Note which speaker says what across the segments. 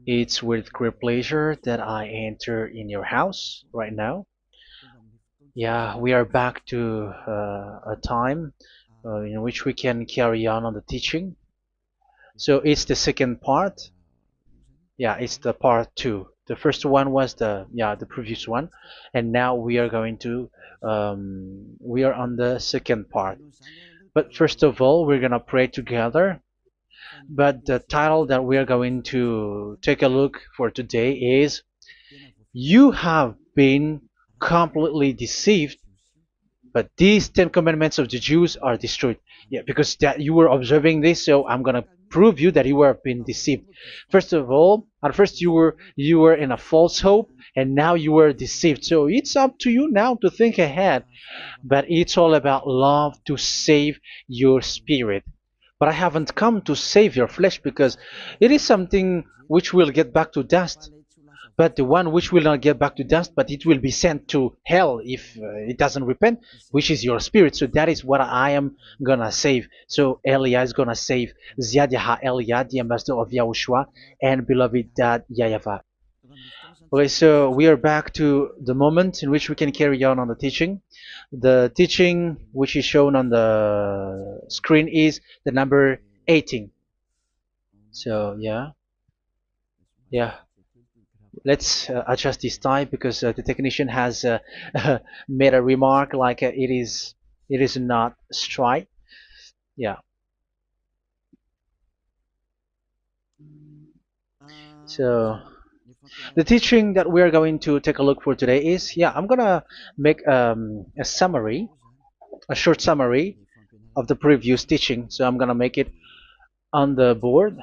Speaker 1: It's with great pleasure that I enter in your house right now. Yeah, we are back to a time in which we can carry on the teaching. So it's the second part. Yeah, it's the part two. The first one was the previous one, and now we are going to we are on the second part. But first of all, we're gonna pray together. But the title that we are going to take a look for today is "You have been completely deceived, but these 10 commandments of the Jews are destroyed." Yeah, because that you were observing this, so I'm gonna prove you that you were being deceived. First of all, at first you were in a false hope, and now you were deceived. So it's up to you now to think ahead. But it's all about love to save your spirit. But I haven't come to save your flesh, because it is something which will get back to dust. But the one which will not get back to dust, but it will be sent to hell if it doesn't repent, which is your spirit. So that is what I am gonna save. So Elia is gonna save Ziadiha Elia, the ambassador of Yahushua, and beloved dad YAHVAH. Okay, so we are back to the moment in which we can carry on the teaching. The teaching which is shown on the screen is the number 18. So yeah, let's adjust this time, because the technician has made a remark like it is not straight. Yeah. So the teaching that we are going to take a look for today is, I'm gonna make a summary, a short summary of the previous teaching. So I'm gonna make it on the board.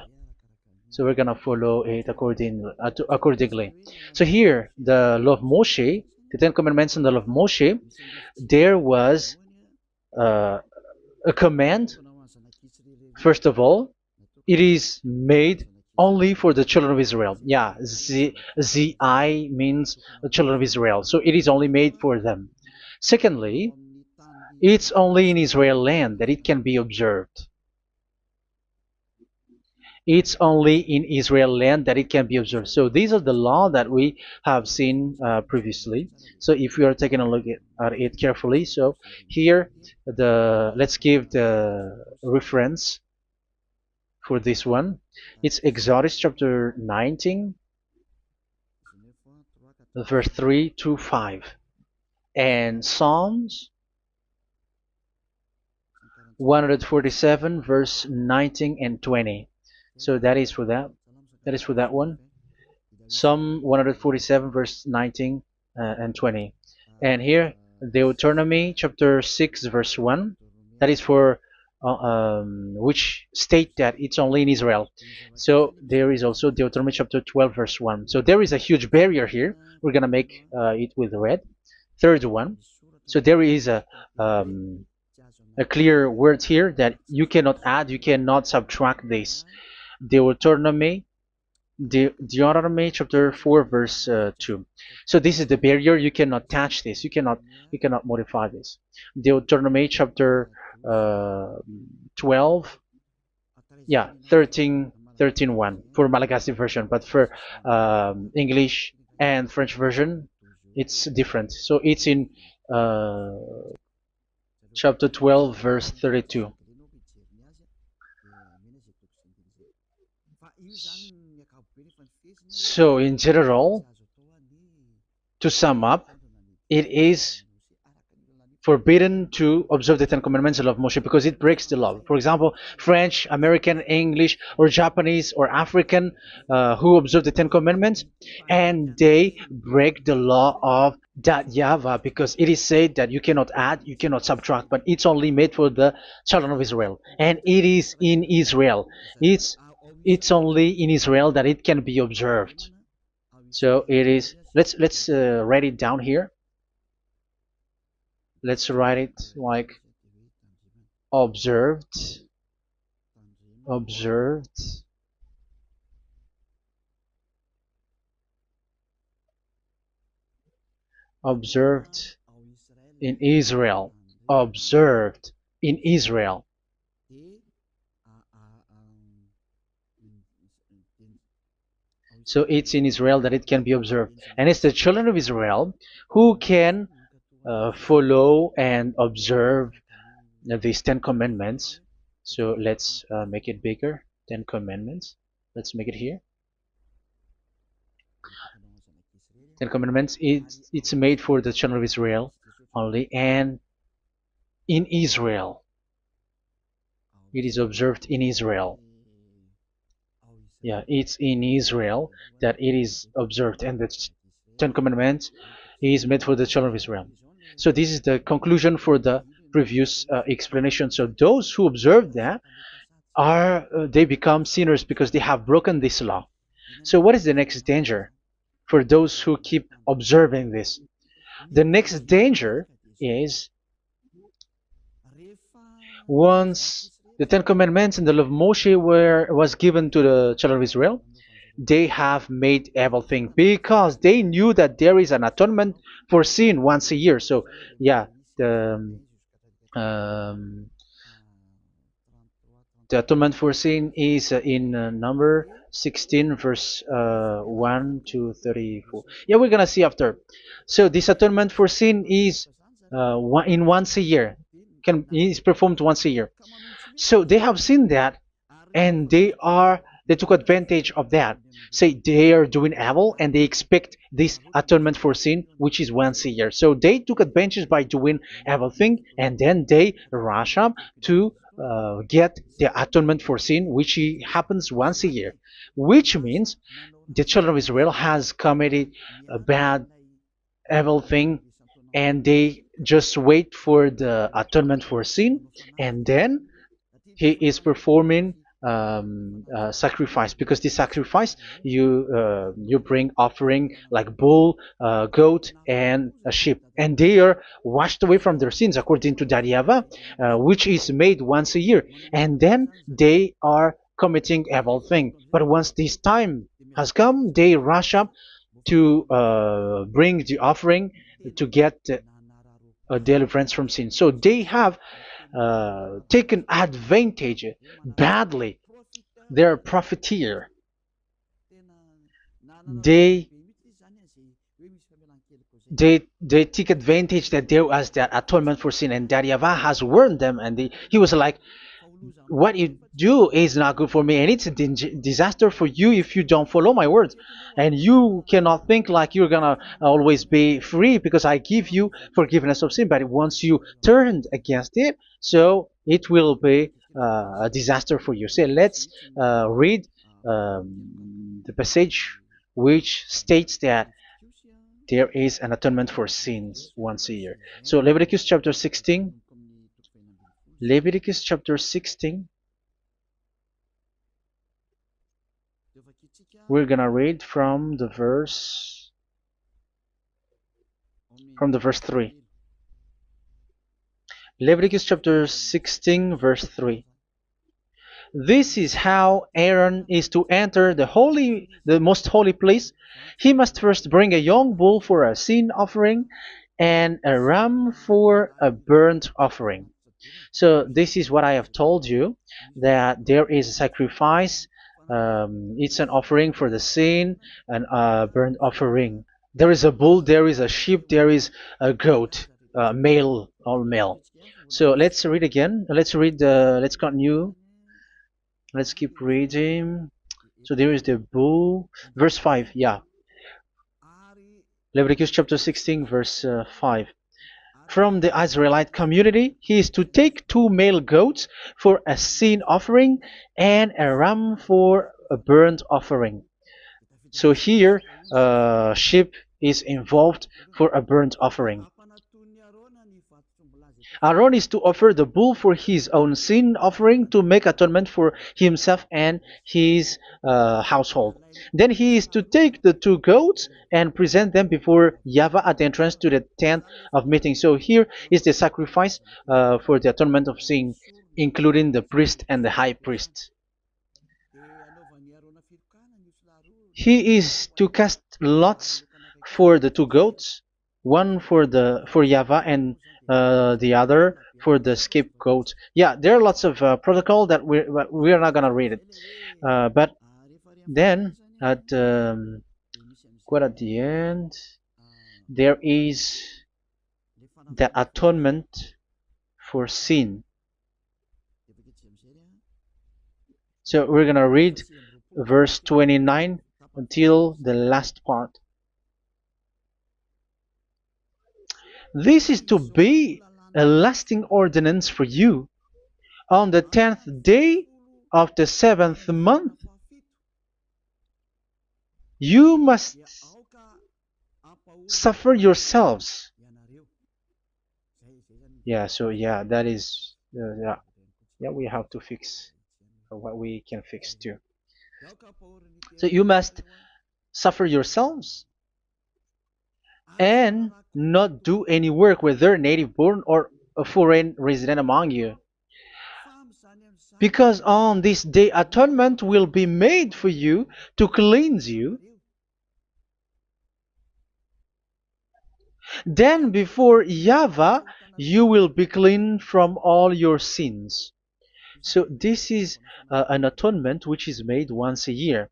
Speaker 1: So we're gonna follow it accordingly. So here, the law of Moshe, the Ten Commandments and the law of Moshe, there was uh, a command. First of all, it is made only for the children of Israel. Yeah, Z means the children of Israel. So it is only made for them. Secondly, it's only in Israel land that it can be observed. It's only in Israel land that it can be observed. So these are the law that we have seen previously. So if we are taking a look at it carefully, so here let's give the reference for this one. It's Exodus chapter 19, verse 3 to 5, and Psalms 147, verse 19 and 20. So that is for that. That is for that one. Psalm 147, verse 19 and 20. And here, Deuteronomy chapter 6, verse 1. That is for which state that it's only in Israel. So there is also Deuteronomy chapter 12, verse 1. So there is a huge barrier here. We're going to make it with red. Third one. So there is a clear word here that you cannot add, you cannot subtract this. Deuteronomy Deuteronomy chapter 4, verse 2. So this is the barrier. You cannot touch this. You cannot modify this. Deuteronomy chapter 12, 13 1 for Malagasy version, but for English and French version, it's different. So it's in uh, chapter 12, verse 32. So in general, to sum up, it is forbidden to observe the Ten Commandments of Moshe, because it breaks the law. For example, French, American, English, or Japanese, or African who observe the Ten Commandments, and they break the law of that YAHVAH, because it is said that you cannot add, you cannot subtract, but it's only made for the children of Israel, and it is in Israel. It's only in Israel that it can be observed. So it is. Let's write it down here. Let's write it like observed, observed, observed in Israel, observed in Israel. So it's in Israel that it can be observed. And it's the children of Israel who can follow and observe these 10 commandments. So let's make it bigger. 10 commandments. Let's make it here. 10 commandments. It's made for the children of Israel only, and in Israel. It is observed in Israel. Yeah, it's in Israel that it is observed, and the Ten Commandments is made for the children of Israel. So this is the conclusion for the previous explanation. So those who observe that are they become sinners because they have broken this law. So what is the next danger for those who keep observing this? The next danger is once the Ten Commandments and the law of Moshe was given to the children of Israel, they have made everything because they knew that there is an atonement for sin once a year. So yeah, um, the atonement for sin is in number 16 verse 1 to 34. Yeah, we're gonna see after. So this atonement for sin is in once a year, is performed once a year. So they have seen that, and they took advantage of that. Say they are doing evil and they expect this atonement for sin, which is once a year. So they took advantage by doing everything, and then they rush up to get the atonement for sin, which happens once a year, which means the children of Israel has committed a bad evil thing, and they just wait for the atonement for sin, and then he is performing sacrifice, because this sacrifice you bring offering like bull, goat, and a sheep, and they are washed away from their sins according to that YAHVAH, which is made once a year, and then they are committing evil thing. But once this time has come, they rush up to bring the offering to get a deliverance from sin. So they have taken advantage badly. They're a profiteer. They they take advantage that there was that atonement for sin, and that YAHVAH has warned them, and he was like, what you do is not good for me, and it's a disaster for you if you don't follow my words, and you cannot think like you're gonna always be free because I give you forgiveness of sin. But once you turned against it, so it will be a disaster for you. So let's read the passage which states that there is an atonement for sins once a year. So Leviticus chapter 16. Leviticus chapter 16. We're gonna read from the verse 3. Leviticus chapter 16 verse 3. This is how Aaron is to enter the most holy place. He must first bring a young bull for a sin offering and a ram for a burnt offering. So this is what I have told you, that there is a sacrifice. It's an offering for the sin, and a burnt offering. There is a bull, there is a sheep, there is a goat, male, all male. So let's read again. Let's continue. Let's keep reading. So there is the bull, verse 5. Yeah, Leviticus chapter 16 verse 5. From the Israelite community, he is to take 2 male goats for a sin offering and a ram for a burnt offering. So here, sheep is involved for a burnt offering. Aaron is to offer the bull for his own sin offering to make atonement for himself and his household. Then he is to take the 2 goats and present them before YAHVAH at the entrance to the tent of meeting. So here is the sacrifice for the atonement of sin, including the priest and the high priest. He is to cast lots for the 2 goats, one for YAHVAH and the other for the scapegoat. Yeah, there are lots of protocol that we are not gonna read it. But then at quite at the end, there is the atonement for sin. So we're gonna read verse 29 until the last part. This is to be a lasting ordinance for you. On the 10th day of the 7th month, you must suffer yourselves. Yeah, so yeah, that is, yeah, we have to fix what we can fix too. So you must suffer yourselves and not do any work, whether native born or a foreign resident among you. Because on this day atonement will be made for you to cleanse you. Then before YAHVAH you will be clean from all your sins. So this is an atonement which is made once a year.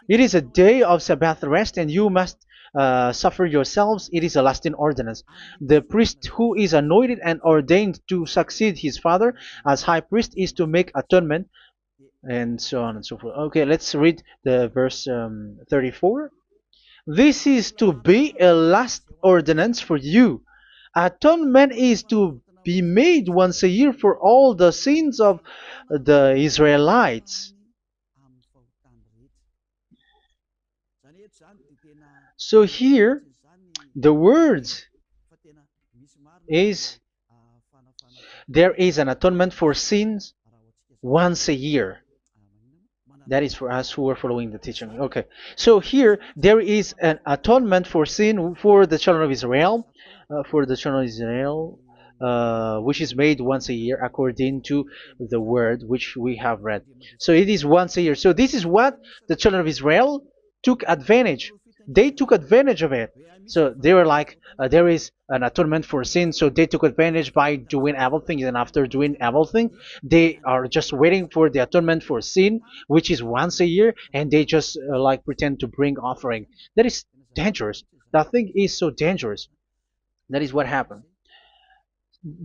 Speaker 1: It is a day of Sabbath rest, and you must suffer yourselves. It is a lasting ordinance. The priest who is anointed and ordained to succeed his father as high priest is to make atonement, and so on and so forth. Okay, let's read the verse 34. This is to be a last ordinance for you. Atonement is to be made once a year for all the sins of the Israelites. So here, the words is there is an atonement for sins once a year. That is for us who are following the teaching. Okay, so here there is an atonement for sin for the children of Israel, which is made once a year according to the word which we have read. So it is once a year. So this is what the children of Israel took advantage. They took advantage of it. So they were like, there is an atonement for sin, so they took advantage by doing everything, and after doing everything, they are just waiting for the atonement for sin, which is once a year, and they just like pretend to bring offering. That is dangerous. That thing is so dangerous. That is what happened.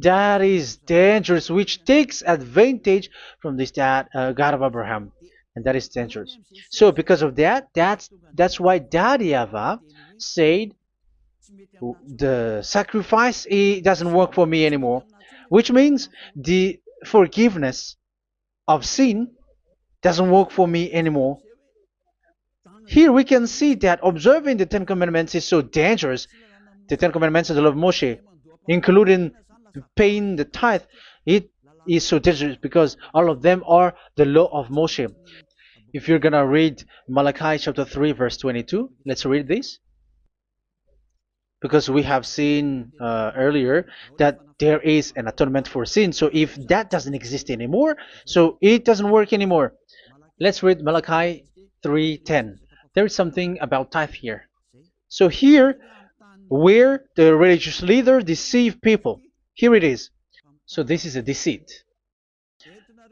Speaker 1: That is dangerous, which takes advantage from this God of Abraham, and that is dangerous. So because of that, that's why Daddy Ava said the sacrifice it doesn't work for me anymore, which means the forgiveness of sin doesn't work for me anymore. Here we can see that observing the Ten Commandments is so dangerous. The Ten Commandments of the law of Moshe, including paying the tithe, it is so dangerous because all of them are the law of Moshe. If you're gonna read Malachi chapter 3 verse 22, let's read this. Because we have seen earlier that there is an atonement for sin. So if that doesn't exist anymore, so it doesn't work anymore. Let's read Malachi 3:10. There is something about tithe here. So here, where the religious leader deceive people, here it is. So this is a deceit.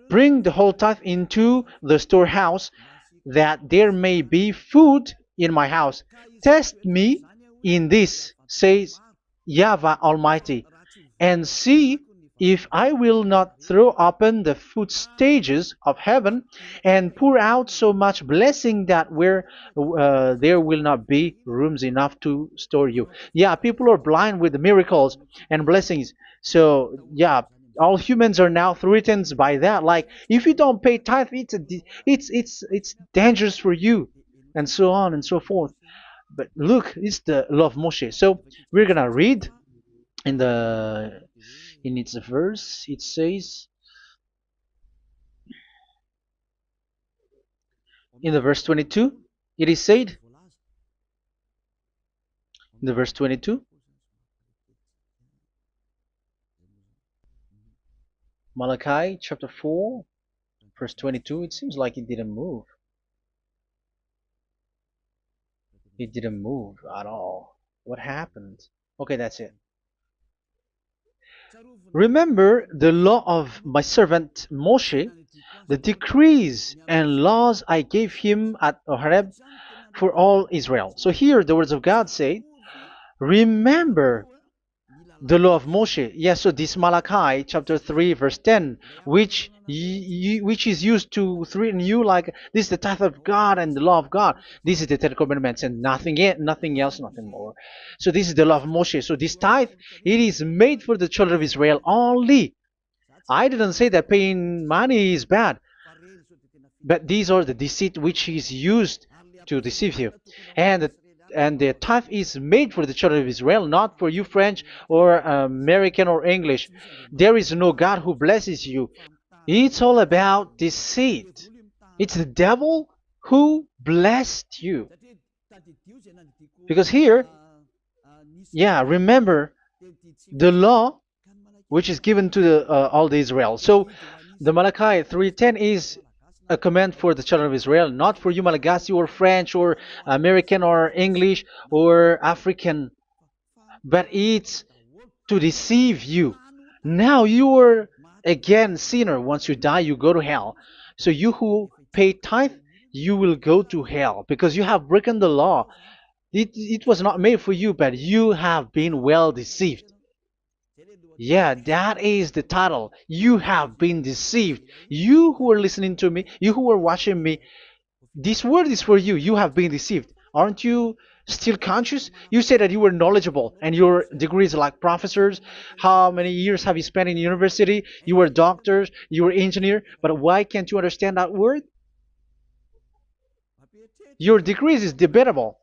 Speaker 1: Bring the whole tithe into the storehouse, that there may be food in my house. Test me in this, says YAHVAH Almighty, and see if I will not throw open the food stages of heaven and pour out so much blessing that where there will not be rooms enough to store you. Yeah, people are blind with the miracles and blessings. So yeah, all humans are now threatened by that. Like if you don't pay tithe, it's dangerous for you, and so on and so forth. But look, it's the law of Moshe. So we're gonna read in its verse. It says in the verse 22. It is said in the verse 22. Malachi chapter 4 verse 22. It seems like it didn't move. It didn't move at all. What happened? Okay, that's it. Remember the law of my servant Moshe, the decrees and laws I gave him at Horeb for all Israel. So here the words of God say, remember the law of Moshe. Yes, so this Malachi chapter 3 verse 10, which is used to threaten you like this is the tithe of God and the law of God. This is the Ten Commandments and nothing else, nothing more. So this is the law of Moshe. So this tithe, it is made for the children of Israel only. I didn't say that paying money is bad, but these are the deceit which is used to deceive you. And the tithe is made for the children of Israel, not for you French or American or English. There is no God who blesses you. It's all about deceit. It's the devil who blessed you. Because here, yeah, remember the law which is given to all the Israel. So the Malachi 3:10 is a command for the children of Israel, not for you Malagasy or French or American or English or African, but it's to deceive you. Now you are again sinner. Once you die, you go to hell. So you who pay tithe, you will go to hell because you have broken the law. It was not made for you, but you have been well deceived. Yeah, that is the title. You have been deceived. You who are listening to me, you who are watching me, this word is for you. You have been deceived. Aren't you still conscious? You said that you were knowledgeable and your degrees like professors. How many years have you spent in university? You were doctors, you were engineer, but why can't you understand that word? Your degrees is debatable.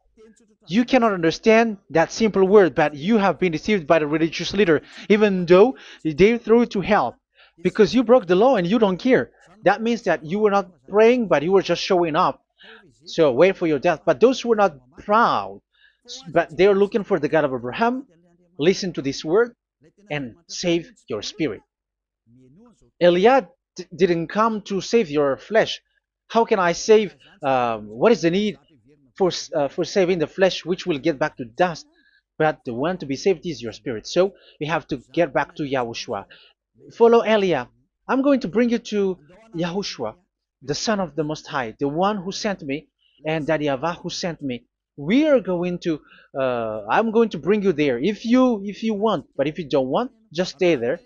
Speaker 1: You cannot understand that simple word, but you have been deceived by the religious leader, even though they threw you to hell because you broke the law and you don't care. That means that you were not praying, but you were just showing up. So wait for your death. But those who are not proud, but they are looking for the God of Abraham, listen to this word and save your spirit. Eliah didn't come to save your flesh. How can I save? What is the need for saving the flesh, which will get back to dust? But the one to be saved is your spirit. So we have to get back to YAHOSHUAH. Follow Eliah. I'm going to bring you to YAHOSHUAH, the Son of the Most High, the one who sent me, and that YAHVAH who sent me. We are going to. I'm going to bring you there if you want, but if you don't want, just stay there.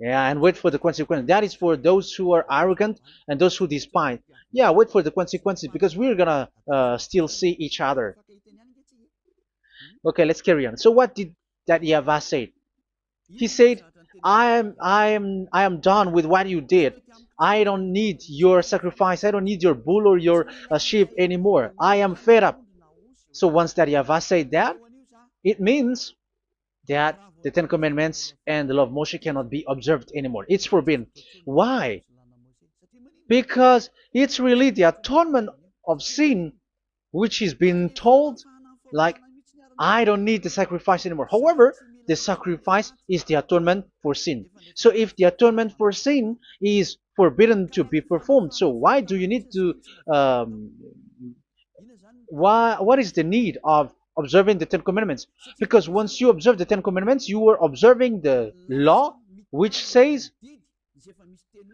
Speaker 1: Yeah, and wait for the consequences. That is for those who are arrogant and those who despise. Yeah, wait for the consequences because we're gonna still see each other. Okay, let's carry on. So what did that YAHVAH say? He said, I am done with what you did. I don't need your sacrifice. I don't need your bull or your sheep anymore. I am fed up. So once that YAHVAH said that, it means that the Ten Commandments and the law of Moshe cannot be observed anymore. It's forbidden. Why? Because it's really the atonement of sin which is being told, like, I don't need the sacrifice anymore. However, the sacrifice is the atonement for sin. So if the atonement for sin is forbidden to be performed, so why do you need to what is the need of observing the Ten Commandments? Because once you observe the Ten Commandments, you are observing the law which says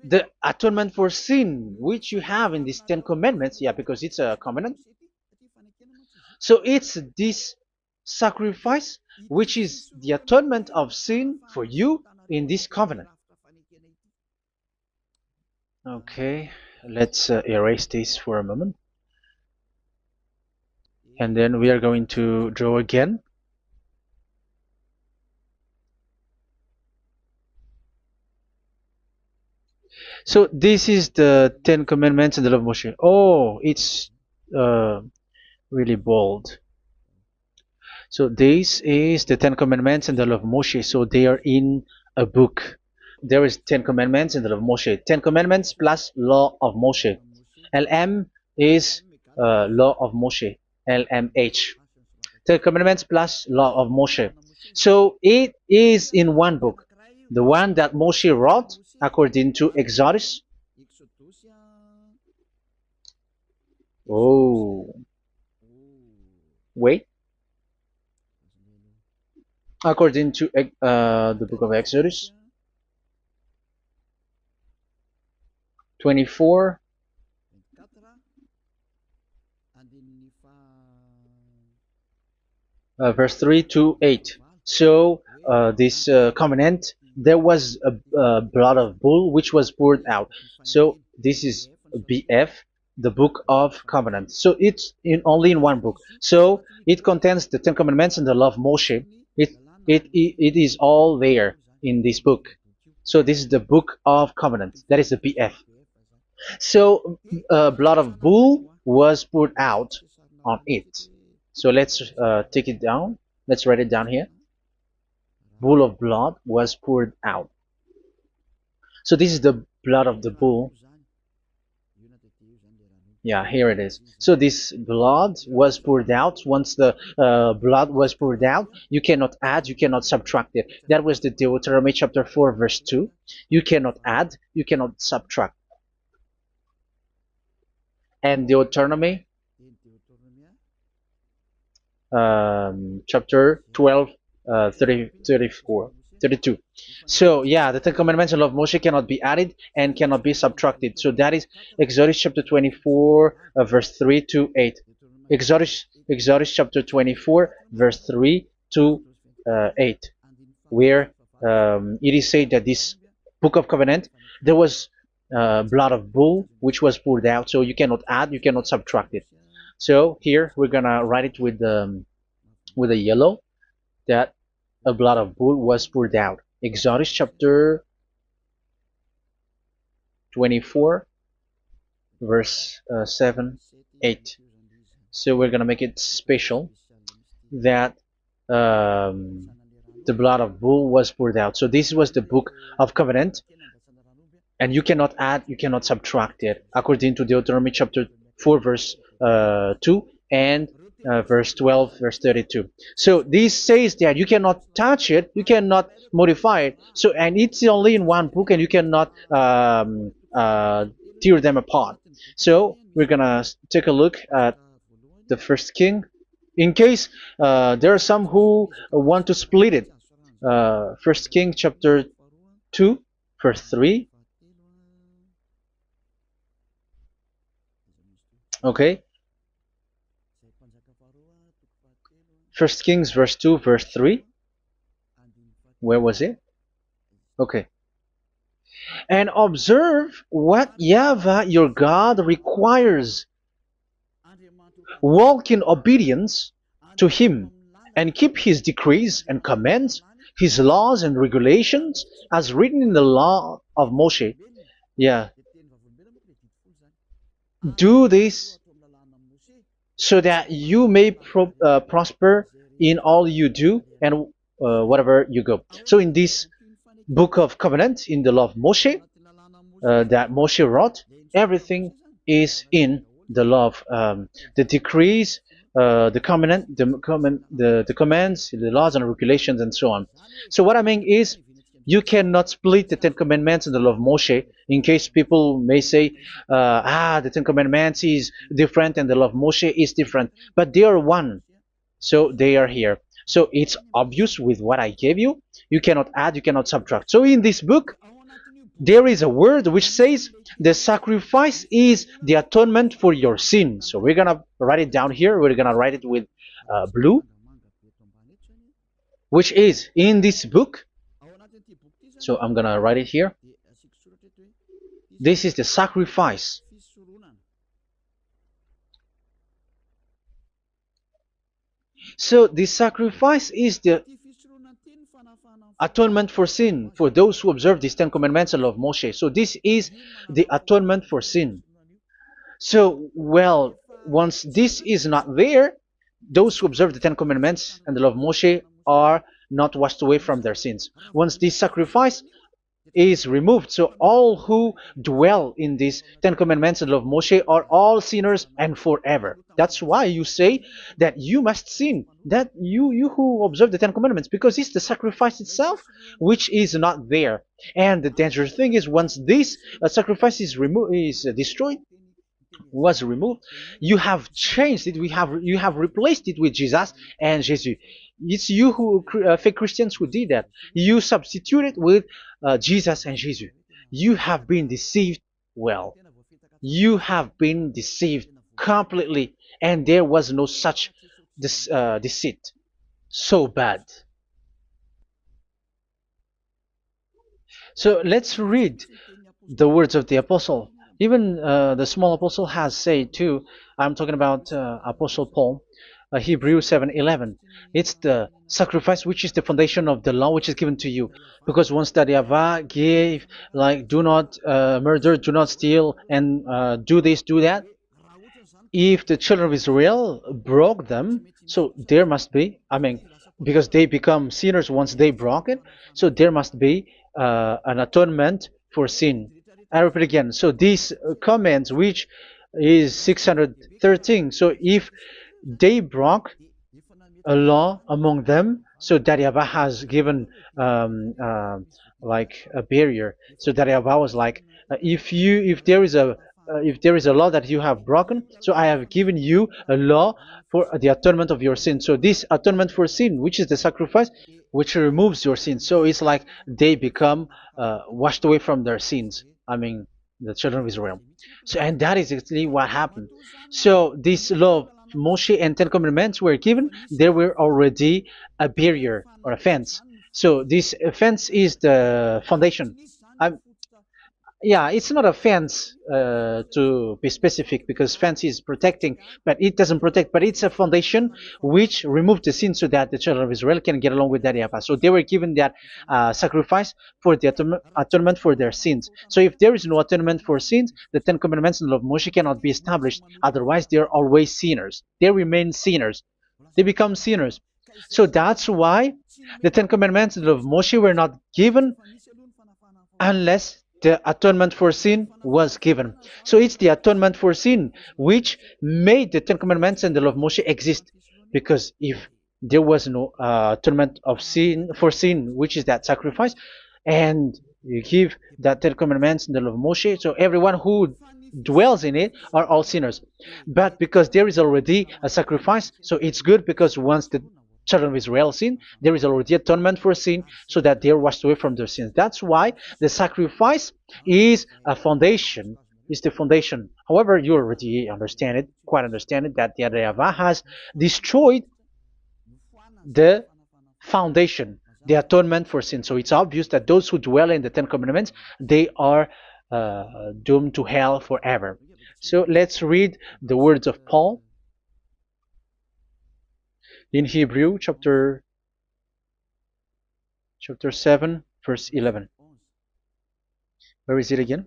Speaker 1: the atonement for sin which you have in these Ten Commandments. Yeah, because it's a covenant. So it's this sacrifice which is the atonement of sin for you in this covenant. Okay, let's erase this for a moment. And then we are going to draw again. So this is the Ten Commandments and the law of Moshe. Oh, it's really bold. So this is the Ten Commandments and the law of Moshe. So they are in a book. There is Ten Commandments and the law of Moshe. Ten Commandments plus law of Moshe. LM is law of Moshe. LMH. Ten Commandments plus law of Moshe. So it is in one book. The one that Moshe wrote according to Exodus. Oh, wait. According to the book of Exodus. 24, verse 3 to 8. So this covenant, there was a blood of bull which was poured out. So this is BF, the book of covenant. So it's only in one book. So it contains the Ten Commandments and the law of Moshe. It is all there in this book. So this is the book of covenant. That is the BF. So blood of bull was poured out on it. So let's take it down. Let's write it down here. Bull of blood was poured out. So this is the blood of the bull. Yeah, here it is. So this blood was poured out. Once the blood was poured out, you cannot add, you cannot subtract it. That was the Deuteronomy chapter 4, verse 2. You cannot add, you cannot subtract. And Deuteronomy chapter 12, 34, 32. So yeah, the Ten Commandments and law of Moshe cannot be added and cannot be subtracted. So that is Exodus chapter 24, verse 3 to 8. Exodus chapter 24, verse 3 to 8, where it is said that this book of covenant, there was blood of bull which was poured out. So you cannot add, you cannot subtract it. So here we're gonna write it with a yellow, that a blood of bull was poured out. Exodus chapter 24, verse 7, 8. So we're gonna make it special that the blood of bull was poured out. So this was the book of covenant, and you cannot add, you cannot subtract it, according to Deuteronomy chapter 4, verse 2 and verse 12, verse 32. So this says that you cannot touch it, you cannot modify it. So, and it's only in one book, and you cannot tear them apart. So we're gonna take a look at the first king. In case there are some who want to split it, First King chapter 2, verse 3. Okay. First Kings verse 2, verse 3. Where was it? Okay. And observe what YAHVAH your God requires. Walk in obedience to him, and keep his decrees and commands, his laws and regulations, as written in the law of Moshe. Yeah. Do this so that you may prosper in all you do and whatever you go. So in this book of covenant, in the law of Moshe, that Moshe wrote, everything is in the law of the decrees, the covenant, the commands, the laws and regulations, and so on. So what I mean is, you cannot split the Ten Commandments and the law of Moshe. In case people may say, the Ten Commandments is different and the law of Moshe is different, but they are one. So they are here. So it's obvious with what I gave you. You cannot add, you cannot subtract. So in this book, there is a word which says the sacrifice is the atonement for your sin. So we're gonna write it down here. We're gonna write it with blue, which is in this book. So I'm gonna write it here. This is the sacrifice. So the sacrifice is the atonement for sin for those who observe these Ten Commandments and law of Moshe. So this is the atonement for sin. So, well, once this is not there, those who observe the Ten Commandments and the law of Moshe are not washed away from their sins. Once this sacrifice is removed, so all who dwell in these Ten Commandments and law of Moshe are all sinners and forever. That's why you say that you must sin, that you who observe the Ten Commandments, because it's the sacrifice itself which is not there. And the dangerous thing is, once this sacrifice is destroyed, was removed, you have changed it. You have replaced it with Jesus and Jesus. It's you who fake Christians who did that. You substitute it with Jesus and Jesus. You have been deceived well. You have been deceived completely, and there was no such deceit. So bad. So let's read the words of the apostle. Even the small apostle has said too. I'm talking about Apostle Paul, Hebrews 7:11. It's the sacrifice which is the foundation of the law which is given to you. Because once that YAHVAH gave, like, do not murder, do not steal, and do this, do that, if the children of Israel broke them, so there must be, I mean, because they become sinners once they broke it, so there must be an atonement for sin. I repeat again. So these comments, which is 613, so if they broke a law among them, so that YAHVAH has given like a barrier. So that YAHVAH was like, if there is a law that you have broken, so I have given you a law for the atonement of your sin. So this atonement for sin, which is the sacrifice, which removes your sins. So it's like they become washed away from their sins. I mean, the children of Israel. So, and that is exactly what happened. So this law of Moshe and Ten Commandments were given. There were already a barrier or a fence. So this fence is the foundation. I'm, yeah, it's not a fence to be specific, because fence is protecting, but it doesn't protect. But it's a foundation which removed the sin so that the children of Israel can get along with that YAHVAH. So they were given that sacrifice for the atonement for their sins. So if there is no atonement for sins, the Ten Commandments and the law of Moshe cannot be established. Otherwise, they are always sinners. They remain sinners. They become sinners. So that's why the Ten Commandments and the law of Moshe were not given unless the atonement for sin was given. So it's the atonement for sin which made the Ten Commandments and the law of Moshe exist. Because if there was no atonement of sin for sin, which is that sacrifice, and you give that Ten Commandments and the law of Moshe, so everyone who dwells in it are all sinners. But because there is already a sacrifice, so it's good, because once the children of Israel sin, there is already atonement for sin, so that they are washed away from their sins. That's why the sacrifice is a foundation, is the foundation. However, you already understand it, quite understand it, that the YAHVAH has destroyed the foundation, the atonement for sin. So it's obvious that those who dwell in the Ten Commandments, they are doomed to hell forever. So let's read the words of Paul in Hebrew chapter 7 verse 11. Where is it again?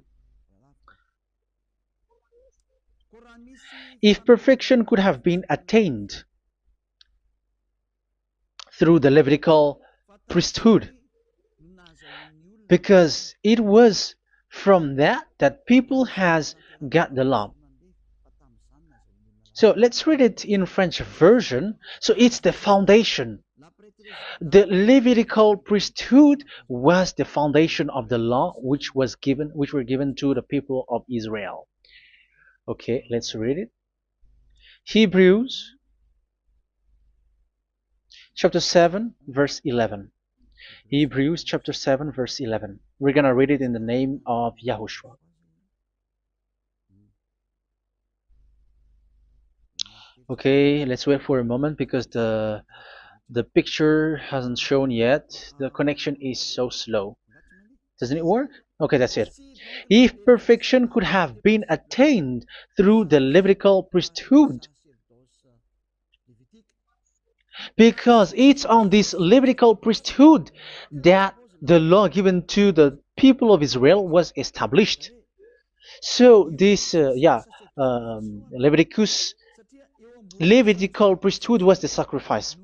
Speaker 1: If perfection could have been attained through the Levitical priesthood, because it was from that people has got the law. So let's read it in French version. So it's the foundation. The Levitical priesthood was the foundation of the law which were given to the people of Israel. Okay, let's read it. Hebrews chapter 7 verse 11. Hebrews chapter 7 verse 11. We're gonna read it in the name of YAHOSHUAH. Okay, let's wait for a moment, because the picture hasn't shown yet. The connection is so slow. Doesn't it work? Okay, that's it. If perfection could have been attained through the Levitical priesthood, because it's on this Levitical priesthood that the law given to the people of Israel was established. So this, Levitical priesthood was the sacrifice,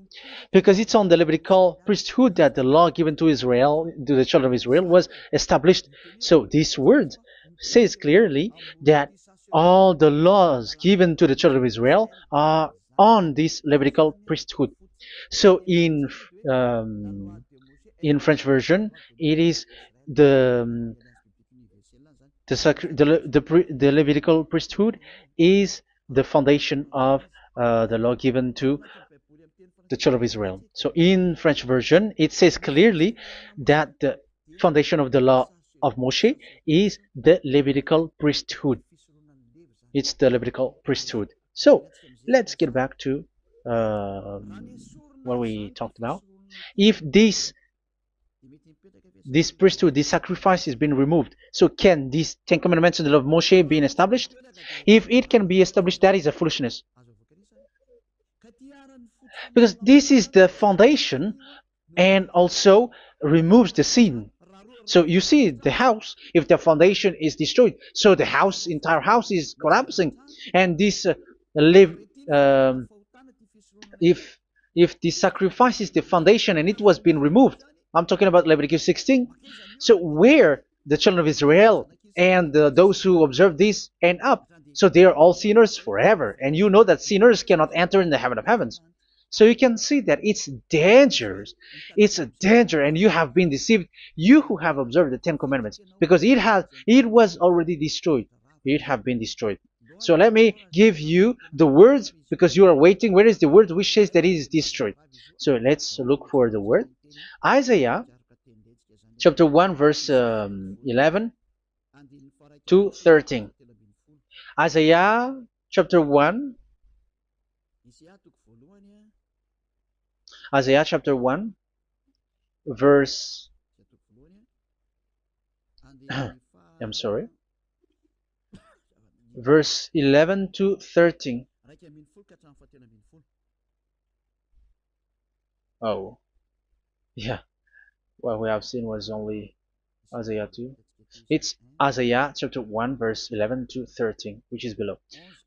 Speaker 1: because it's on the Levitical priesthood that the law given to Israel, to the children of Israel, was established. So this word says clearly that all the laws given to the children of Israel are on this Levitical priesthood. So in French version, it is the Levitical priesthood is the foundation of the law given to the children of Israel. So in French version, it says clearly that the foundation of the law of Moshe is the Levitical priesthood. It's the Levitical priesthood. So let's get back to what we talked about. If this priesthood, this sacrifice is being removed, so can these Ten Commandments of the law of Moshe be established? If it can be established, that is a foolishness. Because this is the foundation and also removes the sin. So you see the house, if the foundation is destroyed, so the house, entire house is collapsing. And this live, um, if the sacrifice is the foundation and it was being removed, I'm talking about Leviticus 16. So where the children of Israel and those who observe this end up, so they are all sinners forever. And you know that sinners cannot enter in the heaven of heavens. So you can see that it's dangerous. It's a danger, and you have been deceived. You who have observed the Ten Commandments, because it was already destroyed. It have been destroyed. So let me give you the words, because you are waiting. Where is the word which says that it is destroyed? So let's look for the word. Isaiah chapter 1 verse 11 to 13. Isaiah chapter 1. Isaiah chapter 1 verse I'm sorry, verse 11 to 13. Oh, yeah, what we have seen was only Isaiah 2. It's Isaiah chapter 1 verse 11 to 13, which is below.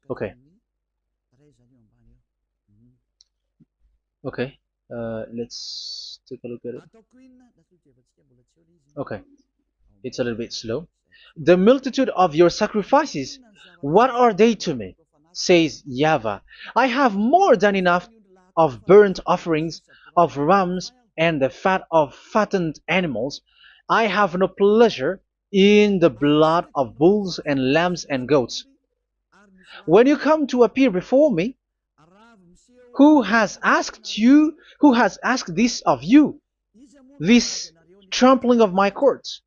Speaker 1: Okay. Okay. Let's take a look at it. Okay. It's a little bit slow. The multitude of your sacrifices, what are they to me? Says YAHVAH. I have more than enough of burnt offerings, of rams, and the fat of fattened animals. I have no pleasure in the blood of bulls and lambs and goats. When you come to appear before me, who has asked this of you, this trampling of my courts?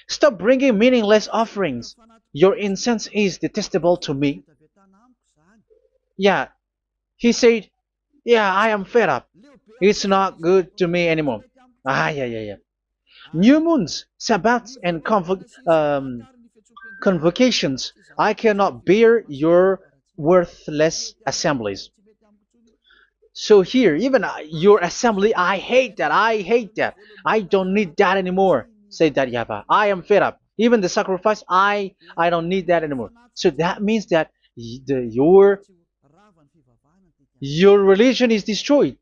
Speaker 1: Stop bringing meaningless offerings. Your incense is detestable to me. Yeah, he said, yeah, I am fed up. It's not good to me anymore. Yeah. New moons, Sabbaths, and convocations. I cannot bear your worthless assemblies. So here, even your assembly, I hate that. I hate that. I don't need that anymore. Say that YAHVAH. I am fed up. Even the sacrifice, I don't need that anymore. So that means that your religion is destroyed.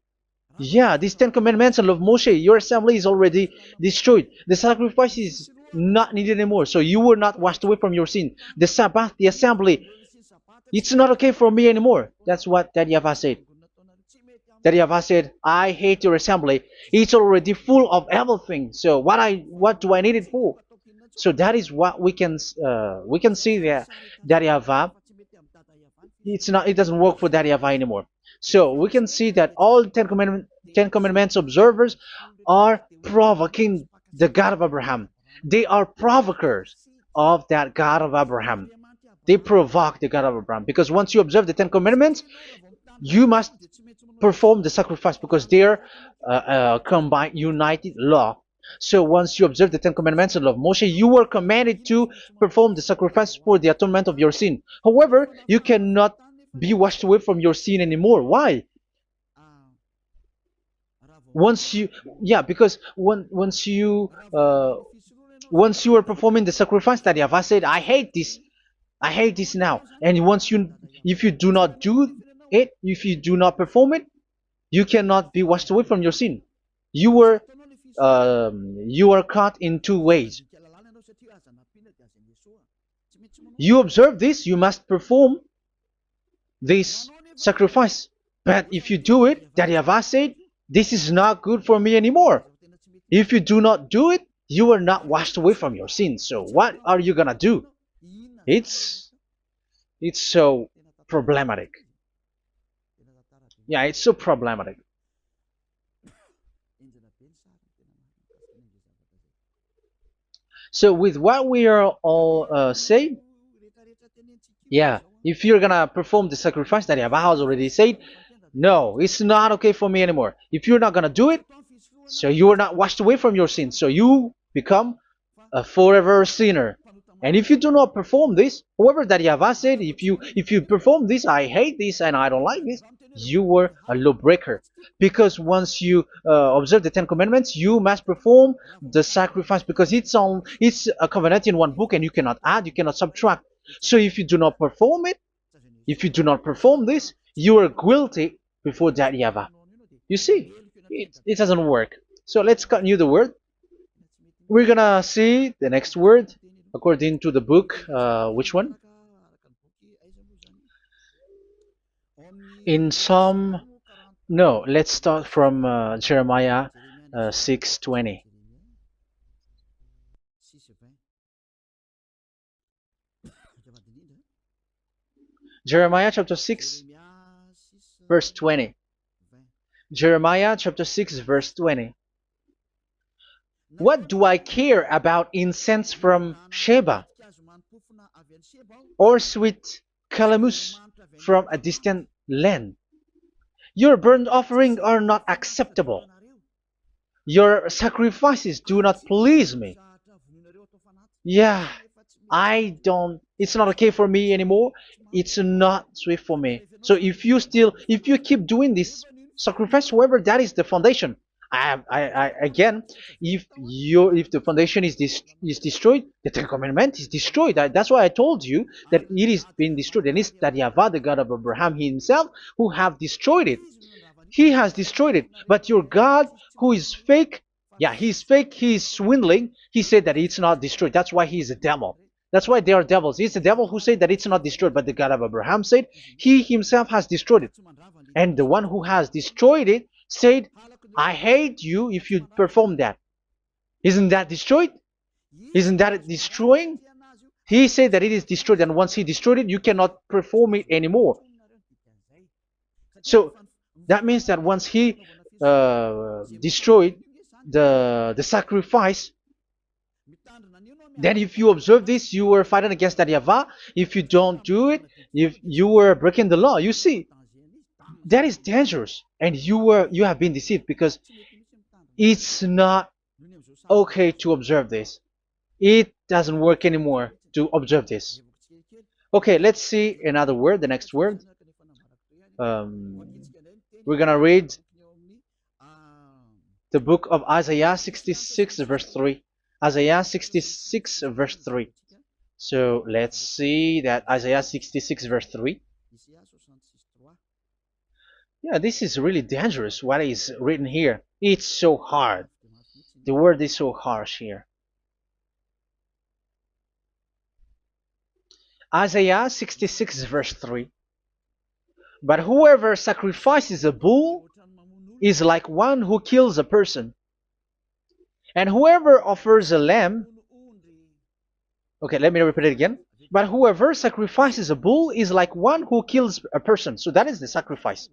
Speaker 1: Yeah, these Ten Commandments and of Moshe, your assembly is already destroyed. The sacrifice is not needed anymore. So you were not washed away from your sin. The Sabbath, the assembly, it's not okay for me anymore. That's what that YAHVAH said. That YAHVAH said, I hate your assembly. It's already full of everything. So what do I need it for? So that is what we can see there. That YAHVAH, it doesn't work for that YAHVAH anymore. So we can see that all Ten Commandments observers are provoking the God of Abraham. They are provokers of that God of Abraham. They provoke the God of Abraham, because once you observe the Ten Commandments, you must perform the sacrifice, because they are combined, united law. So once you observe the Ten Commandments and law of Moshe, you were commanded to perform the sacrifice for the atonement of your sin. However, you cannot be washed away from your sin anymore. Why? Because once you are performing the sacrifice, that YAHVAH said, I hate this now. And if you do not do it, if you do not perform it, you cannot be washed away from your sin. You are caught in two ways. You observe this, you must perform this sacrifice. But if you do it, that YAHVAH said, this is not good for me anymore. If you do not do it, you are not washed away from your sins. So what are you gonna do? It's so problematic. Yeah, it's so problematic. So with what we are all saying, yeah, if you're gonna perform the sacrifice that Yahweh has already said, no, it's not okay for me anymore. If you're not gonna do it, so you are not washed away from your sins, so you become a forever sinner. And if you do not perform this, however that Yahweh said, if you perform this, I hate this and I don't like this, you were a lawbreaker. Because once you observe the Ten Commandments, you must perform the sacrifice because it's a covenant in one book and you cannot add, you cannot subtract. So if you do not perform it, if you do not perform this, you are guilty before that Yahweh. You see, it doesn't work. So let's continue the word. We're gonna see the next word according to the book. Which one? In Psalm. No, let's start from Jeremiah 6:20. Jeremiah chapter 6, verse 20. Jeremiah chapter 6, verse 20. What do I care about incense from Sheba or sweet calamus from a distant land? Your burnt offerings are not acceptable. Your sacrifices do not please me. Yeah, it's not okay for me anymore. It's not sweet for me. So if you keep doing this sacrifice, however, that is the foundation. Again, if the foundation is destroyed, the Ten Commandment is destroyed. That's why I told you that it is being destroyed, and it's that Yahweh, the God of Abraham himself, who have destroyed it. He has destroyed it. But your God, who is fake, yeah, he's fake, he's swindling. He said that it's not destroyed. That's why he's a devil. That's why they are devils. It's the devil who said that it's not destroyed, but the God of Abraham said he himself has destroyed it. And the one who has destroyed it said, I hate you if you perform that. Isn't that destroyed? Isn't that destroying? He said that it is destroyed, and once he destroyed it, you cannot perform it anymore. So that means that once he destroyed the sacrifice, then if you observe this, you were fighting against that Yahweh. If you don't do it, if you were breaking the law, you see, that is dangerous, and you have been deceived because it's not okay to observe this. It doesn't work anymore to observe this. Okay, let's see another word, the next word. We're gonna read the book of Isaiah 66 verse 3. Isaiah 66 verse 3. So let's see that Isaiah 66 verse 3. Yeah, this is really dangerous what is written here. It's so hard. The word is so harsh here. Isaiah 66 verse 3. But whoever sacrifices a bull is like one who kills a person. And whoever offers a lamb, okay, let me repeat it again. But whoever sacrifices a bull is like one who kills a person. So that is the sacrifice.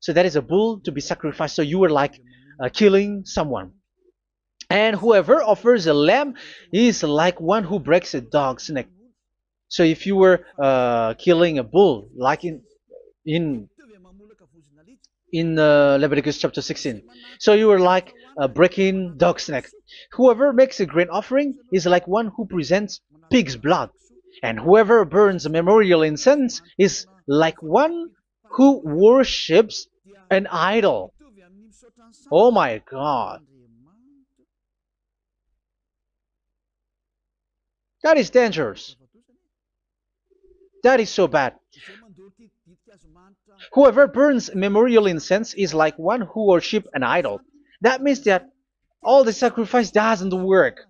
Speaker 1: So that is a bull to be sacrificed. So you were like killing someone. And whoever offers a lamb is like one who breaks a dog's neck. So if you were killing a bull, like in Leviticus chapter 16, so you were like breaking dog's neck. Whoever makes a grain offering is like one who presents pig's blood, and whoever burns a memorial incense is like one who worships an idol. Oh my God. That is dangerous. That is so bad. Whoever burns memorial incense is like one who worships an idol. That means that all the sacrifice doesn't work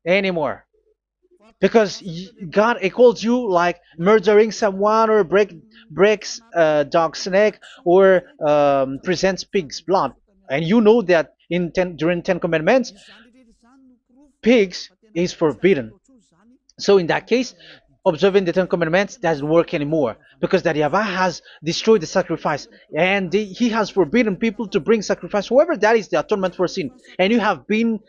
Speaker 1: anymore. Because God calls you like murdering someone or breaks a dog's neck or presents pig's blood. And you know that during 10 Commandments, pigs is forbidden. So in that case, observing the Ten Commandments doesn't work anymore because that Yahweh has destroyed the sacrifice and he has forbidden people to bring sacrifice. However, that is the atonement for sin, and you have been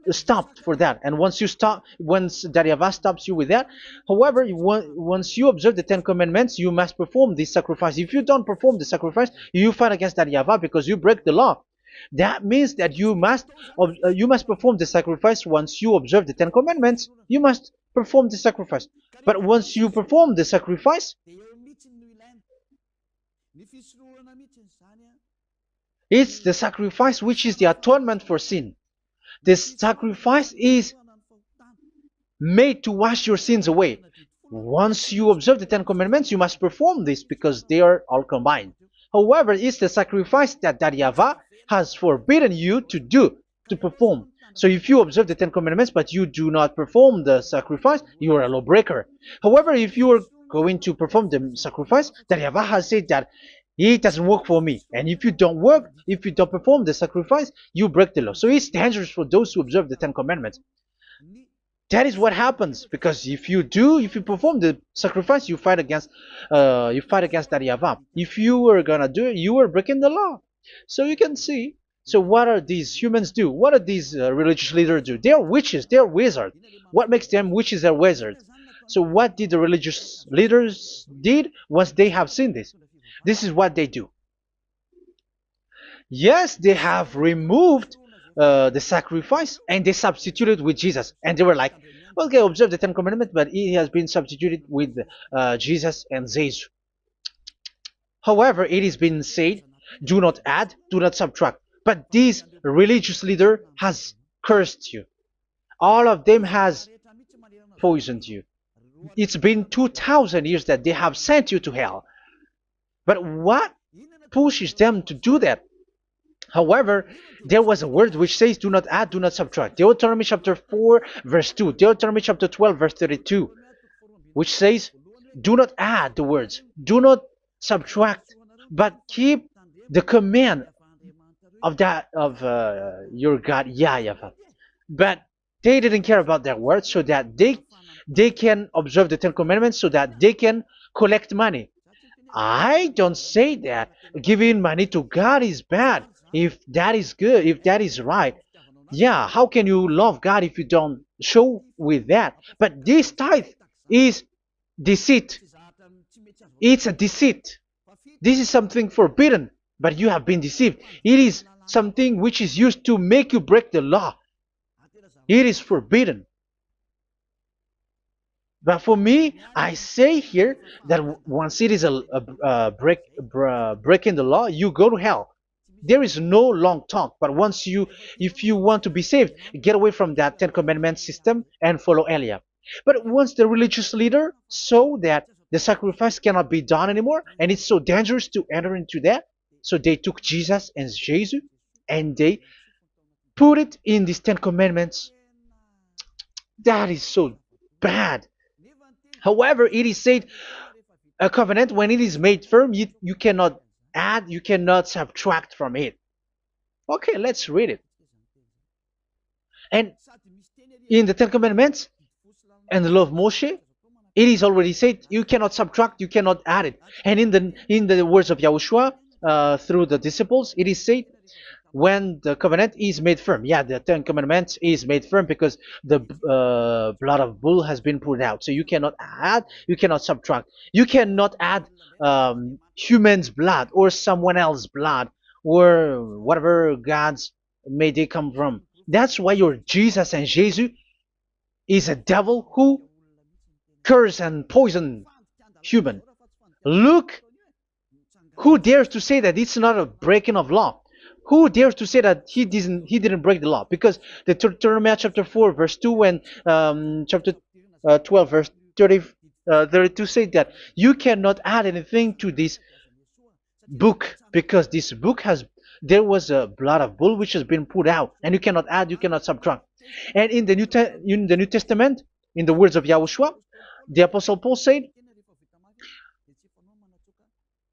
Speaker 1: stopped for that. And once you stop, once that Yahweh stops you with that, however, once you observe the Ten Commandments, you must perform this sacrifice. If you don't perform the sacrifice, you fight against that Yahweh because you break the law. That means that you must perform the sacrifice. Once you observe the Ten Commandments, you must perform the sacrifice. But once you perform the sacrifice, it's the sacrifice which is the atonement for sin. This sacrifice is made to wash your sins away. Once you observe the Ten Commandments, you must perform this because they are all combined. However, it's the sacrifice that Yahweh has forbidden you to do, to perform. So if you observe the Ten Commandments but you do not perform the sacrifice, you are a lawbreaker. However, if you are going to perform the sacrifice, that Yahweh has said that it doesn't work for me. And if you don't perform the sacrifice, you break the law. So it's dangerous for those who observe the Ten Commandments. That is what happens, because if you perform the sacrifice, you fight against that Yahweh. If you are gonna do it, you are breaking the law. So you can see. So what are these humans do? What are these religious leaders do? They are witches. They are wizards. What makes them witches or wizards? So what did the religious leaders did once they have seen this? This is what they do. Yes, they have removed the sacrifice and they substituted with Jesus. And they were like, okay, observe the Ten Commandments, but it has been substituted with Jesus and Jesus. However, it has been said, do not add, do not subtract. But this religious leader has cursed you. All of them has poisoned you. It's been 2,000 years that they have sent you to hell. But what pushes them to do that? However, there was a word which says, do not add, do not subtract. Deuteronomy chapter 4, verse 2. Deuteronomy chapter 12, verse 32. Which says, do not add the words. Do not subtract. But keep the command of your God, YAHVAH. But they didn't care about that word, so that they can observe the Ten Commandments, so that they can collect money. I don't say that giving money to God is bad. If that is good, if that is right, yeah, how can you love God if you don't show with that? But this tithe is deceit. It's a deceit. This is something forbidden, but you have been deceived. It is something which is used to make you break the law. It is forbidden. But for me, I say here that once it is breaking the law, you go to hell. There is no long talk. But if you want to be saved, get away from that Ten Commandments system and follow Eliah. But once the religious leader saw that the sacrifice cannot be done anymore, and it's so dangerous to enter into that, so they took Jesus and Jesus and they put it in these Ten Commandments. That is so bad. However, it is said a covenant, when it is made firm, you cannot add, you cannot subtract from it. Okay, let's read it. And in the Ten Commandments and the law of Moshe, it is already said you cannot subtract, you cannot add it. And in the words of YAHOSHUAH through the disciples, it is said when the covenant is made firm. Yeah, the Ten Commandments is made firm because the blood of bull has been poured out. So you cannot add, you cannot subtract. You cannot add human's blood or someone else's blood or whatever gods may they come from. That's why your Jesus and Jesus is a devil who curse and poison human. Look, who dares to say that it's not a breaking of law? Who dares to say that he didn't break the law? Because the Deuteronomy chapter 4 verse 2 and chapter 12 verse 32 say that you cannot add anything to this book, because this book there was a blood of bull which has been put out, and you cannot add, you cannot subtract. And in the New Testament, in the words of YAHOSHUAH, the Apostle Paul said,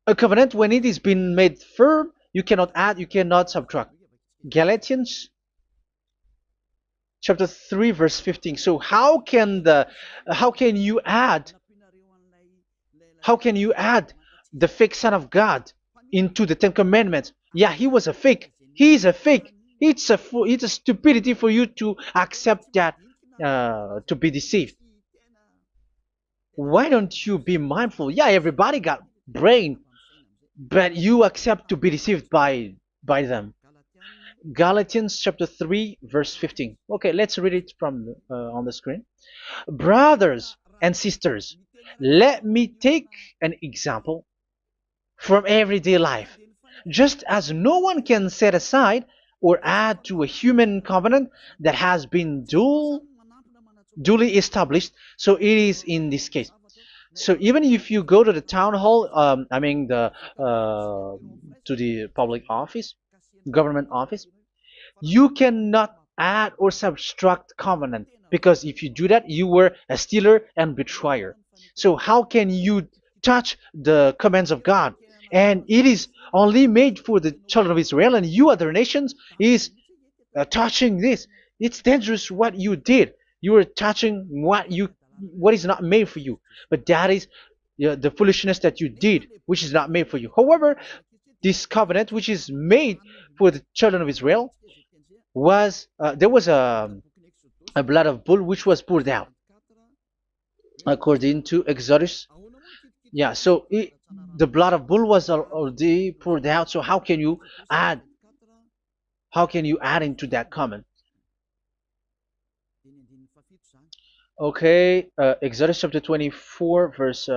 Speaker 1: a covenant, when it is been made firm, you cannot add, you cannot subtract. Galatians chapter 3 verse 15. So how can you add How can you add the fake Son of God into the Ten Commandments? Yeah, he was a fake. He is a fake. It's a stupidity for you to accept that, to be deceived. Why don't you be mindful? Yeah, everybody got brain, but you accept to be deceived by them. Galatians chapter 3 verse 15. Okay, let's read it from on the screen. Brothers and sisters, let me take an example from everyday life. Just as no one can set aside or add to a human covenant that has been duly established, so it is in this case. So even if you go to the town hall, I mean to the public office, government office, you cannot add or subtract covenant, because if you do that, you were a stealer and betrayer. So how can you touch the commands of God? And it is only made for the children of Israel, and you other nations is touching this. It's dangerous what you did. You are touching what is not made for you. But that is the foolishness that you did, which is not made for you. However, this covenant, which is made for the children of Israel, was there was a blood of bull which was poured out according to Exodus. Yeah, so the blood of bull was already poured out. So add how can you add into that comment? Okay, Exodus chapter 24, verse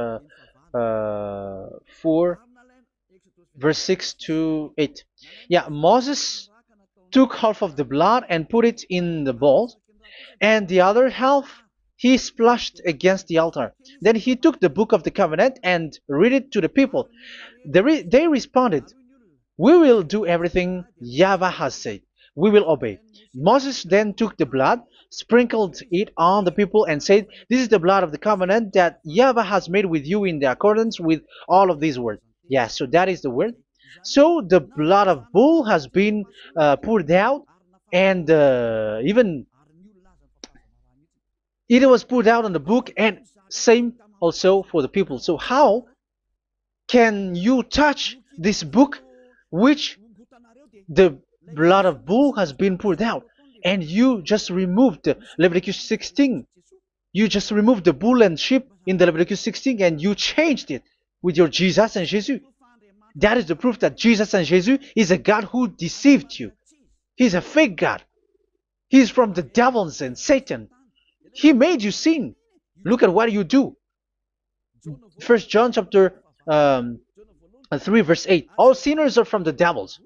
Speaker 1: 4, verse 6 to 8. Yeah, Moses took half of the blood and put it in the bowl, and the other half he splashed against the altar. Then he took the book of the covenant and read it to the people. They responded, "We will do everything YAHVAH has said. We will obey." Moses then took the blood, sprinkled it on the people, and said, "This is the blood of the covenant that YAHVAH has made with you in the accordance with all of these words." Yeah, so that is the word. So the blood of bull has been poured out, and even it was poured out on the book, and same also for the people. So how can you touch this book which the blood of bull has been poured out, and you just removed Leviticus 16? You just removed the bull and sheep in the Leviticus 16, and you changed it with your Jesus and Jesus. That is the proof that Jesus and Jesus is a God who deceived you. He's a fake God. He's from the devils and Satan. He made you sin. Look at what you do. First John chapter 3 verse 8. All sinners are from the devils,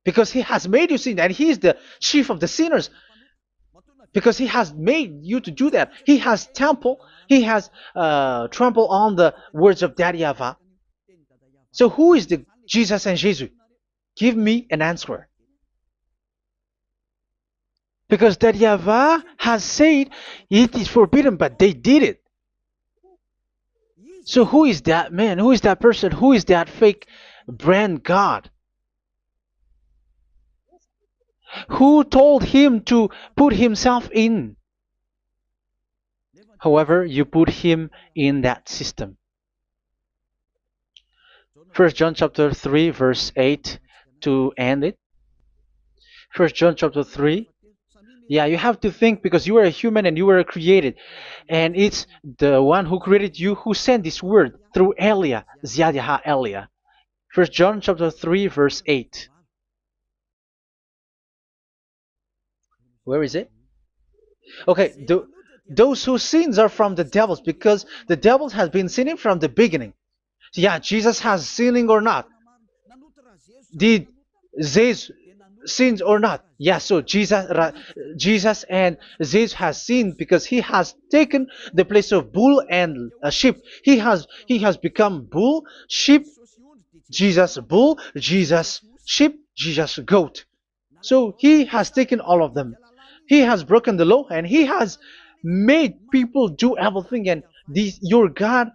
Speaker 1: because he has made you sin, and he is the chief of the sinners, because he has made you to do that. He has trampled on the words of Daddy Ava. So who is the Jesus and Jesus? Give me an answer. Because Daddy Ava has said it is forbidden, but they did it. So who is that man? Who is that person? Who is that fake brand God? Who told him to put himself in? However, you put him in that system. First John chapter 3 verse 8 to end it. First John chapter 3. Yeah, you have to think, because you are a human and you were created. And it's the one who created you who sent this word through Elia, Ziadiha Elia. First John chapter 3 verse 8. Where is it? Okay, those whose sins are from the devils, because the devils has been sinning from the beginning. Yeah, Jesus has sinning or not? Did Jesus sins or not? Yeah, so Jesus and Jesus has sinned, because he has taken the place of bull and sheep. He has become bull, sheep, Jesus bull, Jesus sheep, Jesus goat. So he has taken all of them. He has broken the law, and he has made people do everything. And your God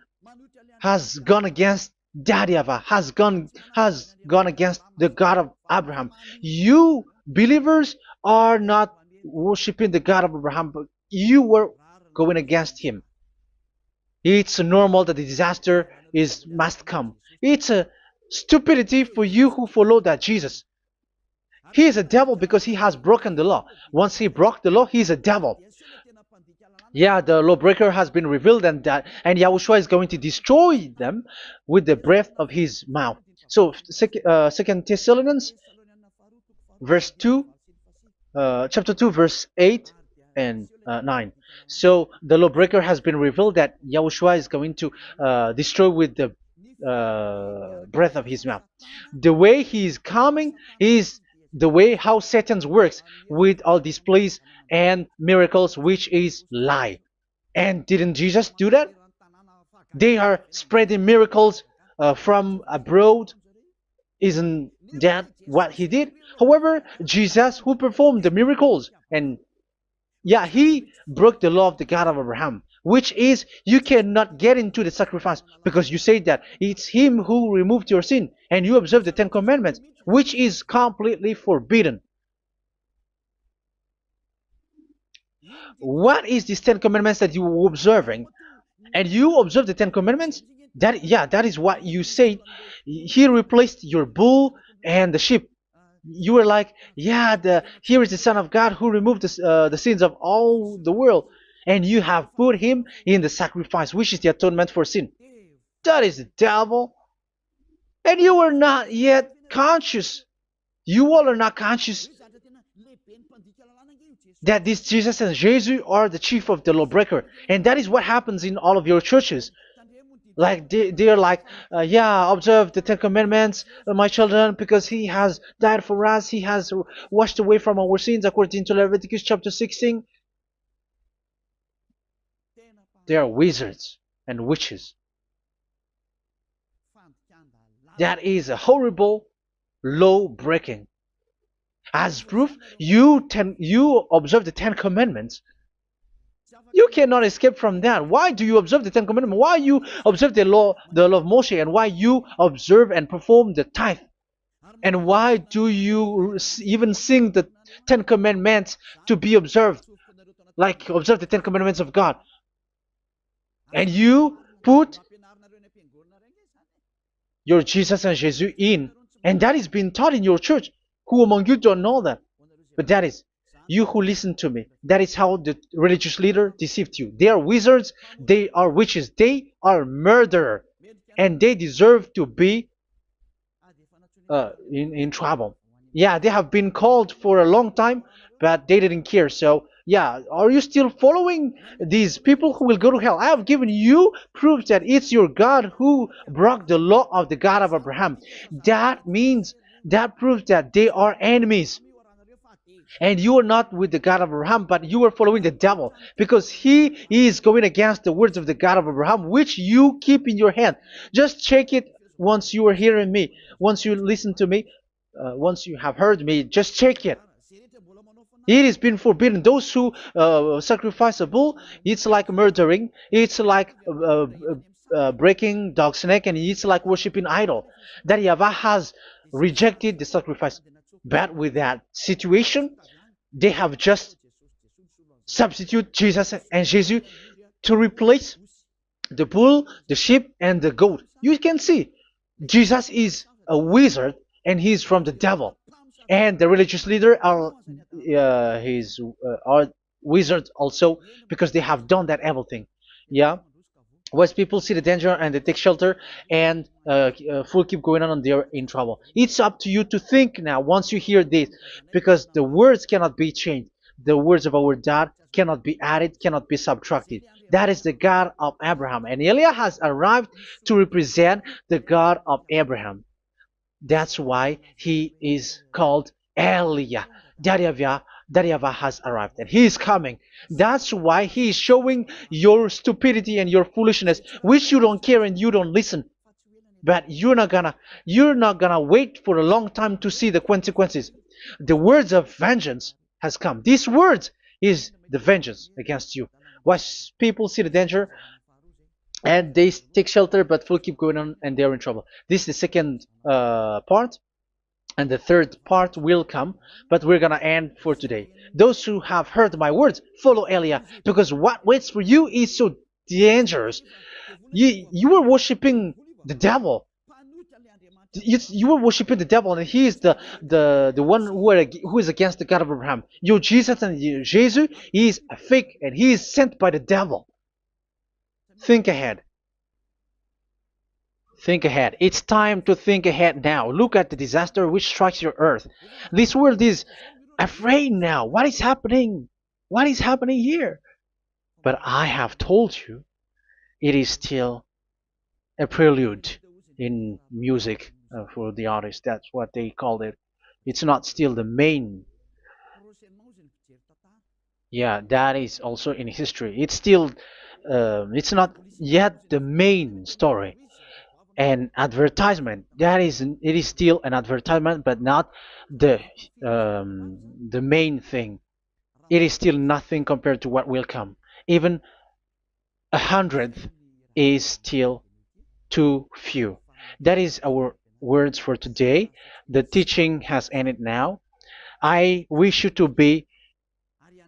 Speaker 1: has gone against Daddy Ava, has gone against the God of Abraham. You believers are not worshiping the God of Abraham, but you were going against him. It's normal that the disaster is must come. It's a stupidity for you who follow that Jesus. He is a devil because he has broken the law. Once he broke the law, he is a devil. Yeah, the lawbreaker has been revealed, and Yahushua is going to destroy them with the breath of his mouth. So, Second Thessalonians, verse 2, chapter 2, verse 8 and 9. So the lawbreaker has been revealed that Yahushua is going to destroy with the breath of his mouth. The way he is coming is the way how Satan works with all displays and miracles, which is lie. And didn't Jesus do that? They are spreading miracles from abroad. Isn't that what he did? However, Jesus, who performed the miracles, and yeah, he broke the law of the God of Abraham, which is you cannot get into the sacrifice because you say that it's him who removed your sin, and you observe the Ten Commandments, which is completely forbidden. What is these Ten Commandments that you were observing? And you observe the Ten Commandments? That is what you said. He replaced your bull and the sheep. You were like, yeah, here is the Son of God who removed the sins of all the world, and you have put him in the sacrifice, which is the atonement for sin. That is the devil. And you are not yet conscious. You all are not conscious that this Jesus and Jesus are the chief of the lawbreaker. And that is what happens in all of your churches. Like they're like, yeah, observe the Ten Commandments, my children, because he has died for us. He has washed away from our sins according to Leviticus chapter 16. They are wizards and witches. That is a horrible law breaking. As proof, you observe the Ten Commandments. You cannot escape from that. Why do you observe the Ten Commandments? Why you observe the law of Moshe, and why you observe and perform the tithe? And why do you even sing the Ten Commandments to be observed? Like observe the Ten Commandments of God. And you put your Jesus and Jesus in. And that is being taught in your church. Who among you don't know that? But that is you who listen to me. That is how the religious leader deceived you. They are wizards. They are witches. They are murderers. And they deserve to be in trouble. Yeah, they have been called for a long time, but they didn't care. So, yeah, are you still following these people who will go to hell? I have given you proof that it's your God who broke the law of the God of Abraham. That means, that proves that they are enemies. And you are not with the God of Abraham, but you are following the devil, because he is going against the words of the God of Abraham, which you keep in your hand. Just check it once you are hearing me, once you listen to me, once you have heard me, just check it. It has been forbidden. Those who sacrifice a bull, it's like murdering, it's like breaking dog's neck, and it's like worshiping idol. That YAHVAH has rejected the sacrifice. But with that situation, they have just substitute Jesus and Jesus to replace the bull, the sheep, and the goat. You can see Jesus is a wizard, and he's from the devil. And the religious leader are are wizards also, because they have done that evil thing. Yeah. Once people see the danger and they take shelter, and full keep going on, and they're in trouble. It's up to you to think now once you hear this, because the words cannot be changed. The words of our God cannot be added, cannot be subtracted. That is the God of Abraham, and Eliah has arrived to represent the God of Abraham. That's why he is called Eliah. YAHVAH has arrived, and he is coming. That's why he is showing your stupidity and your foolishness, which you don't care and you don't listen. But you're not gonna wait for a long time to see the consequences. The words of vengeance has come. These words is the vengeance against you. Once people see the danger and they take shelter, but will keep going on, and they're in trouble. This is the second part. And the third part will come, but we're gonna end for today. Those who have heard my words, follow Eliah, because what waits for you is so dangerous. You were worshiping the devil. You were worshiping the devil, and he is the one who is against the God of Abraham. Your Jesus and your Jesus, he is a fake, and he is sent by the devil. Think ahead. Think ahead. It's time to think ahead now. Look at the disaster which strikes your earth. This world is afraid now. What is happening? What is happening here? But I have told you, it is still a prelude in music for the artist. That's what they called it. It's not still the main. Yeah, that is also in history. It's still, it's not yet the main story. And advertisement, that is, it is still an advertisement, but not the the main thing. It is still nothing compared to what will come. Even a hundredth is still too few. That is our words for today. The teaching has ended now. I wish you to be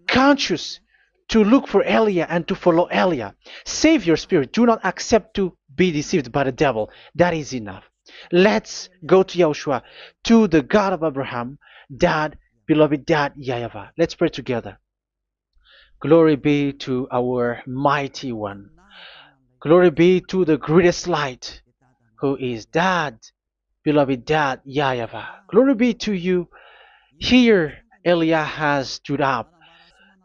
Speaker 1: conscious, to look for Elia and to follow Elia. Save your spirit. Do not accept to be deceived by the devil. That is enough. Let's go to Yahushua, to the God of Abraham, Dad, beloved Dad, YAHVAH. Let's pray together. Glory be to our mighty one. Glory be to the greatest light, who is Dad, beloved Dad, YAHVAH. Glory be to you. Here, Elia has stood up,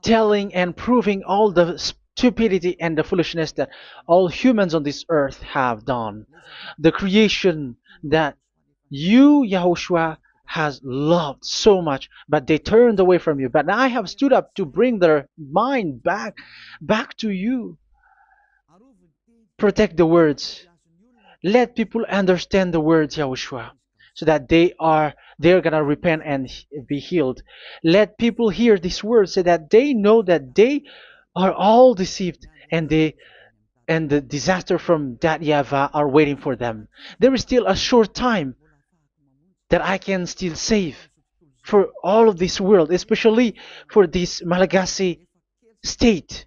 Speaker 1: telling and proving all the stupidity and the foolishness that all humans on this earth have done. The creation that you, Yahushua, has loved so much, but they turned away from you. But I have stood up to bring their mind back to you. Protect the words. Let people understand the words, Yahushua, so that they're gonna repent and be healed. Let people hear these words so that they know that they are all deceived, and the disaster from that YAHVAH are waiting for them. There is still a short time that I can still save for all of this world, especially for this Malagasy state.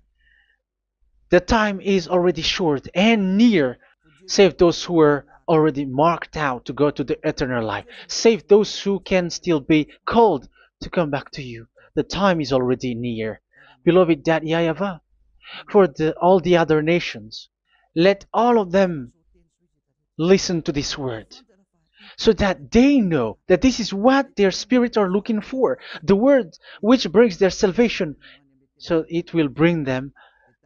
Speaker 1: The time is already short and near. Save those who are already marked out to go to the eternal life. Save those who can still be called to come back to you. The time is already near. Beloved Dad YAHVAH, for all the other nations, let all of them listen to this word, so that they know that this is what their spirits are looking for, the word which brings their salvation, so it will bring them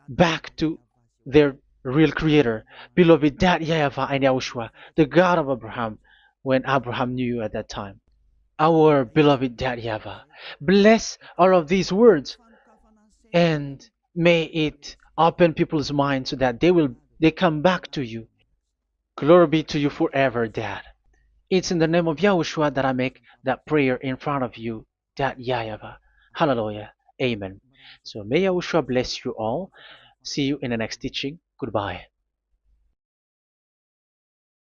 Speaker 1: back to their real creator, beloved Dad YAHVAH and Yahushua, the God of Abraham, when Abraham knew you at that time. Our beloved Dad YAHVAH, bless all of these words, and may it open people's minds so that they come back to you. Glory be to you forever, Dad. It's in the name of Yahushua that I make that prayer in front of you, Dad YAHVAH. Hallelujah. Amen. So may Yahushua bless you all. See you in the next teaching. Goodbye.